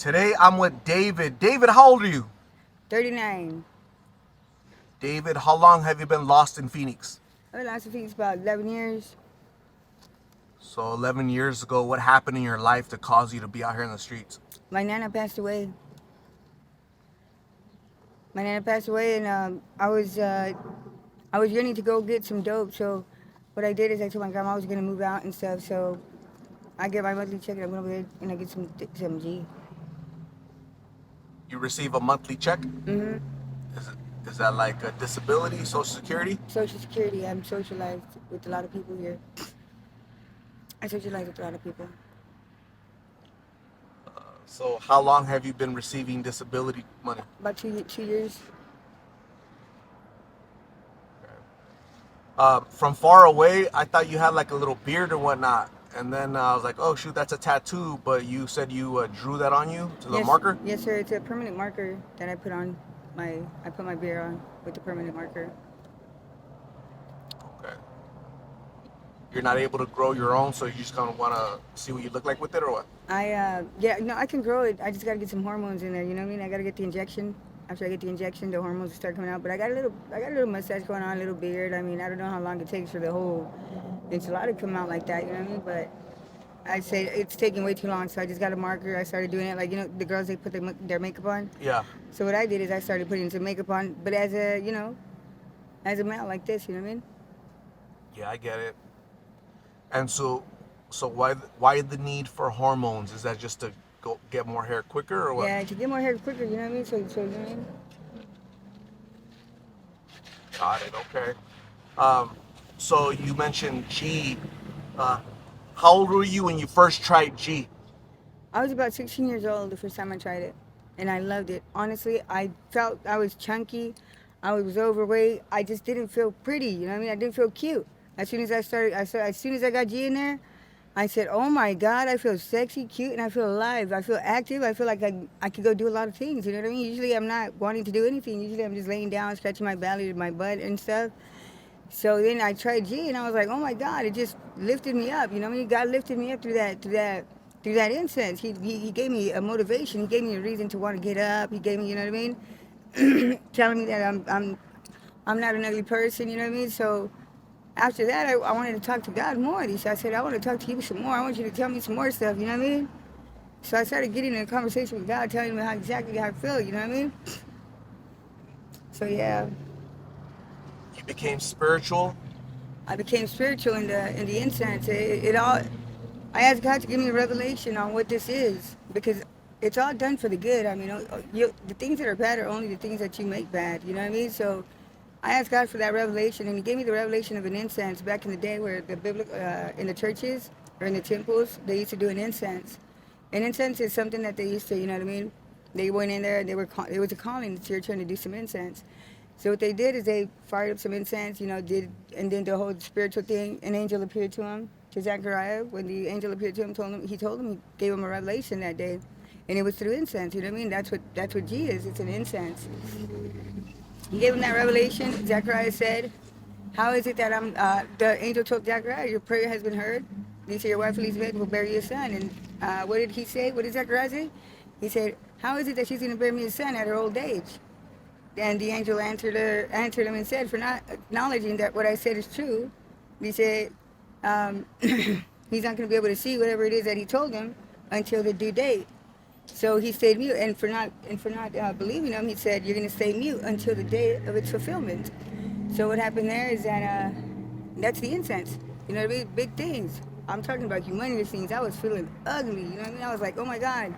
Today I'm with David. David, how old are you? 39. David, how long have you been lost in Phoenix? I've been lost in Phoenix about 11 years. So 11 years ago, what happened in your life to cause you to be out here in the streets? My nana passed away. And I was yearning to go get some dope. So what I did is I told my grandma I was gonna move out and stuff. So I get my monthly check and I went over there and I get some G. You receive a monthly check? Mm-hmm. Is that like a disability, Social Security? Social Security. I'm socialized with a lot of people here. I socialize with a lot of people. So how long have you been receiving disability money? About 2 years. From far away, I thought you had like a little beard or whatnot. And then I was like, oh shoot, that's a tattoo. But you said you drew that on you to the Yes, marker? yes, sir. It's a permanent marker that I put on I put my beard on with the permanent marker. Okay. You're not able to grow your own, so you just kind of want to see what you look like with it or what? Yeah, no, I can grow it. I just gotta get some hormones in there. You know what I mean? I gotta get the injection. After I get the injection, the hormones will start coming out. But I got a little mustache going on, a little beard. I mean, I don't know how long it takes for the whole enchilada to come out like that. You know what I mean? But I say it's taking way too long, so I just got a marker. I started doing it like the girls they put their makeup on. Yeah. So what I did is I started putting some makeup on, but as a male like this. You know what I mean? Yeah, I get it. And so why the need for hormones? Is that just to go get more hair quicker or what? Yeah, to get more hair quicker. You know what I mean? So you know what I mean? Got it. Okay. So you mentioned G. Uh, how old were you when you first tried G? I was about 16 years old the first time I tried it, and I loved it. Honestly, I felt I was chunky, I was overweight. I just didn't feel pretty. You know what I mean? I didn't feel cute. As soon as as soon as I got G in there, I said, "Oh my God, I feel sexy, cute, and I feel alive. I feel active. I feel like I could go do a lot of things." You know what I mean? Usually, I'm not wanting to do anything. Usually, I'm just laying down, scratching my belly, my butt, and stuff. So then I tried G, and I was like, "Oh my God!" It just lifted me up. You know what I mean? God lifted me up through that incense. He gave me a motivation. He gave me a reason to want to get up. He gave me, you know what I mean, telling me that I'm not an ugly person. You know what I mean? So after that, I wanted to talk to God more. So I said, "I want to talk to you some more. I want you to tell me some more stuff." You know what I mean? So I started getting in a conversation with God, telling him exactly how I feel. You know what I mean? So yeah. You became spiritual. I became spiritual in the incense. It all. I asked God to give me a revelation on what this is because it's all done for the good. I mean, the things that are bad are only the things that you make bad. You know what I mean? So I asked God for that revelation, and He gave me the revelation of an incense back in the day where the biblical in the churches or in the temples they used to do an incense. An incense is something that they used to, you know what I mean? They went in there and it was a calling to your turn to do some incense. So what they did is they fired up some incense, and then the whole spiritual thing. An angel appeared to him, to Zechariah. When the angel appeared to him, he gave him a revelation that day, and it was through incense. You know what I mean? That's what G is. It's an incense. He gave him that revelation. Zechariah said, "How is it that I'm?" The angel told Zechariah, "Your prayer has been heard. He said, your wife Elizabeth will bear you a son." And what did he say? What did Zechariah say? He said, "How is it that she's going to bear me a son at her old age?" And the angel answered him and said, "For not acknowledging that what I said is true," he said, he's not going to be able to see whatever it is that he told him until the due date. So he stayed mute, and for not believing him, he said, "You're going to stay mute until the day of its fulfillment." So what happened there is that that's the incense. You know what I mean? Big things. I'm talking about humongous things. I was feeling ugly. You know what I mean? I was like, "Oh my God."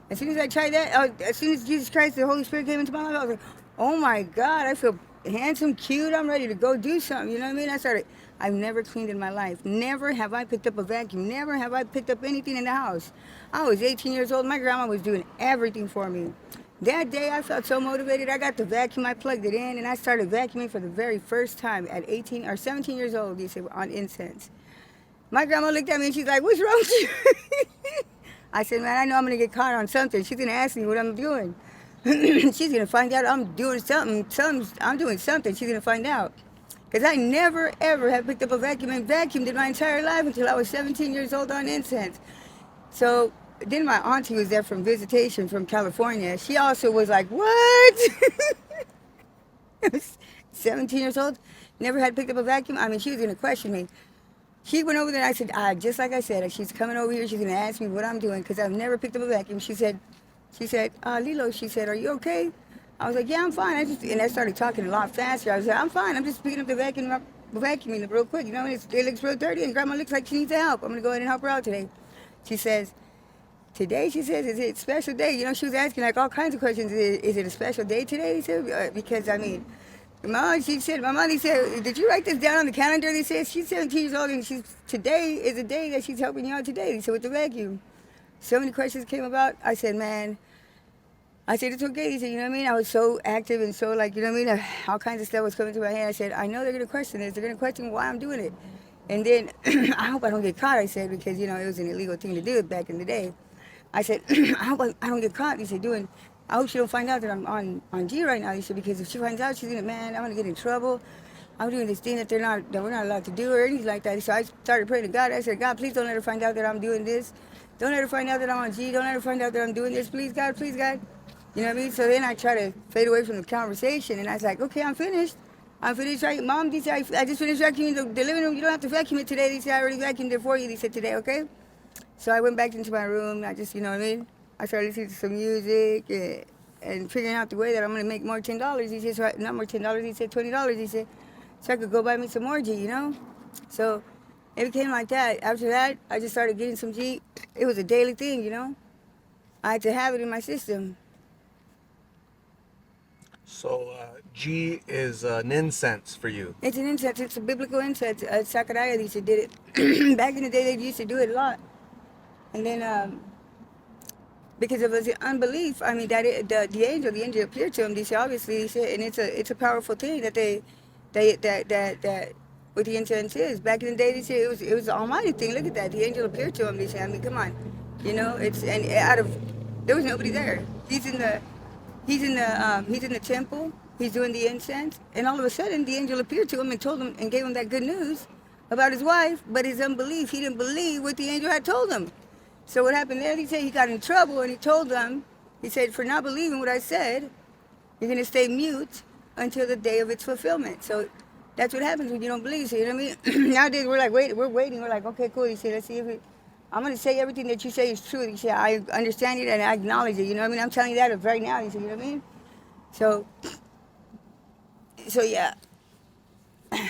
As soon as I tried that, as soon as Jesus Christ, the Holy Spirit came into my life, I was like, "Oh my God, I feel handsome, cute. I'm ready to go do something." You know what I mean? I've never cleaned in my life. Never have I picked up a vacuum. Never have I picked up anything in the house. I was 18 years old. My grandma was doing everything for me. That day, I felt so motivated. I got the vacuum, I plugged it in, and I started vacuuming for the very first time at 18 or 17 years old, you say, on incense. My grandma looked at me and she's like, "What's wrong with you?" I said, "Man, I know I'm going to get caught on something. She's going to ask me what I'm doing." She's going to find out I'm doing something. I'm doing something. She's going to find out. Because I never, ever have picked up a vacuum and vacuumed in my entire life until I was 17 years old on incense. So then my auntie was there from visitation from California. She also was like, "What?" 17 years old, never had picked up a vacuum. I mean, she was gonna question me. She went over there and I said, just like I said, she's coming over here. She's gonna ask me what I'm doing because I've never picked up a vacuum. She said, Lilo, she said, "Are you okay?" I was like, "Yeah, I'm fine." And I started talking a lot faster. I was like, "I'm fine. I'm just picking up the vacuum, vacuuming real quick. You know, it looks real dirty, and Grandma looks like she needs help. I'm gonna go ahead and help her out today." She says, "Today," she says, "is it a special day?" You know, she was asking like all kinds of questions. Is it a special day today? He said, because I mean, my mom said, "Did you write this down on the calendar?" They said, "She's 17 years old and today is the day that she's helping you out today." They said, "With the vacuum." So many questions came about. I said, "Man," I said, "It's okay." He said, "You know what I mean?" I was so active and so like, you know what I mean? All kinds of stuff was coming to my head. I said, "I know they're going to question this. They're going to question why I'm doing it." And then, "I hope I don't get caught," I said, because, you know, it was an illegal thing to do back in the day. I said, "I hope I don't get caught." He said, "I hope she don't find out that I'm on G right now." He said, "Because if she finds out, she's going to, man, I'm going to get in trouble. I'm doing this thing that we're not allowed to do or anything like that." So I started praying to God. I said, "God, please don't let her find out that I'm doing this. Don't let her find out that I'm on G. Don't let her find out that I'm doing this. Please, God, please, God." You know what I mean? So then I try to fade away from the conversation, and I was like, "Okay, I'm finished. I'm finished. Right, Mom?" He said, "I just finished vacuuming the living room. You don't have to vacuum it today." He said, "I already vacuumed it for you." He said, "Today, okay?" So I went back into my room. And I just, you know what I mean? I started listening to some music and figuring out the way that I'm gonna make more $10. He said, not more $10. He said $20. He said, so I could go buy me some more G, you know? So it became like that. After that, I just started getting some G. It was a daily thing, you know? I had to have it in my system. So G is an incense for you. It's an incense. It's a biblical incense. Sakaraya used to did it. Back in the day, they used to do it a lot. And then because of his unbelief, I mean, the angel appeared to him. They said, obviously, he said, and it's a powerful thing that that what the incense is. Back in the day, they said it was an almighty thing. Look at that, the angel appeared to him. They said, I mean, come on, you know, it's and out of there was nobody there. He's in the temple. He's doing the incense, and all of a sudden, the angel appeared to him and told him and gave him that good news about his wife. But his unbelief, he didn't believe what the angel had told him. So what happened there? He said he got in trouble, and he told them, he said, "For not believing what I said, you're going to stay mute until the day of its fulfillment." So that's what happens when you don't believe. So you know what I mean? Nowadays we're like, we're waiting. We're like, okay, cool. He said, let's see if I'm going to say everything that you say is true. He said, I understand it and I acknowledge it. You know what I mean? I'm telling you that right now. He said, you know what I mean? So, yeah, and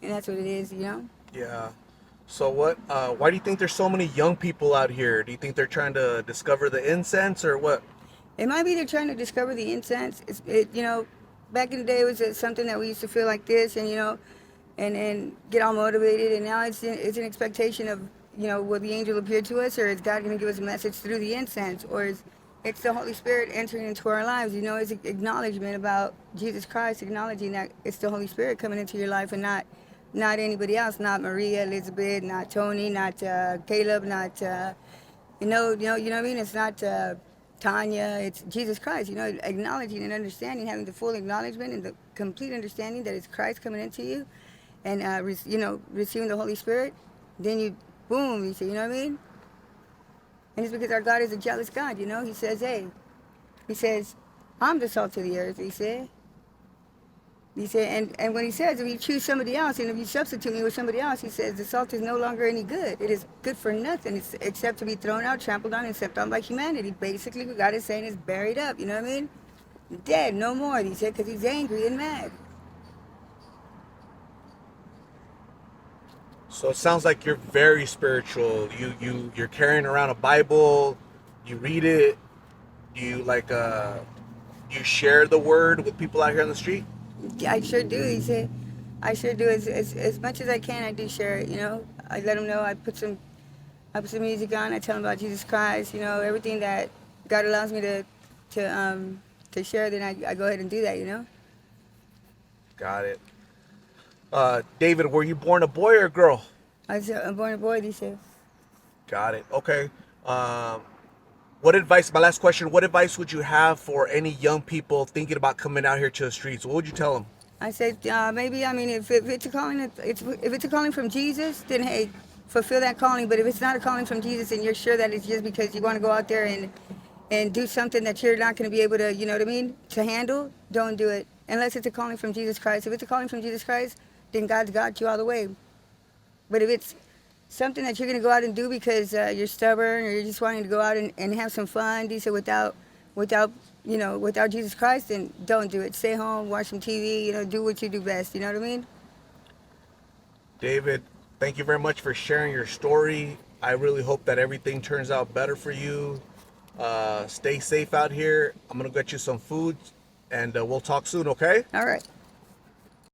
that's what it is. You know. Yeah. So what? Why do you think there's so many young people out here? Do you think they're trying to discover the incense or what? It might be they're trying to discover the incense. You know, back in the day it was something that we used to feel like this, and you know, and get all motivated. And now it's an expectation of, you know, will the angel appear to us, or is God going to give us a message through the incense, or is it's the Holy Spirit entering into our lives? You know, it's an acknowledgement about Jesus Christ, acknowledging that it's the Holy Spirit coming into your life, and not anybody else, not Maria, Elizabeth, not Tony, not Caleb, not you know what I mean? It's not Tanya. It's Jesus Christ. You know, acknowledging and understanding, having the full acknowledgement and the complete understanding that it's Christ coming into you, and receiving the Holy Spirit. Then you, boom, you say, you know what I mean? And it's because our God is a jealous God. You know, He says, hey, He says, I'm the salt of the earth. He said, and when he says, if you choose somebody else and if you substitute me with somebody else, he says, the salt is no longer any good. It is good for nothing except to be thrown out, trampled on, and stepped on by humanity. Basically, what God is saying is buried up. You know what I mean? Dead, no more. He said, because He's angry and mad. So it sounds like you're very spiritual. You're carrying around a Bible. You read it. You you share the word with people out here on the street. Yeah, I sure do. He said, I sure do. As much as I can, I do share it. You know, I let him know. I put some music on. I tell him about Jesus Christ. You know, everything that God allows me to share. Then I go ahead and do that. You know. Got it. David, were you born a boy or a girl? I'm born a boy. He said. Got it. Okay. What advice? My last question. What advice would you have for any young people thinking about coming out here to the streets? What would you tell them? I said maybe. I mean, if it's a calling, if it's a calling from Jesus, then hey, fulfill that calling. But if it's not a calling from Jesus and you're sure that it's just because you want to go out there and do something that you're not going to be able to, you know what I mean, to handle, don't do it. Unless it's a calling from Jesus Christ. If it's a calling from Jesus Christ, then God's got you all the way. But if it's something that you're going to go out and do because you're stubborn or you're just wanting to go out and have some fun, do so without without Jesus Christ, then don't do it. Stay home, watch some TV, do what you do best. You know what I mean? David, thank you very much for sharing your story. I really hope that everything turns out better for you. Stay safe out here. I'm going to get you some food, and we'll talk soon, okay? All right.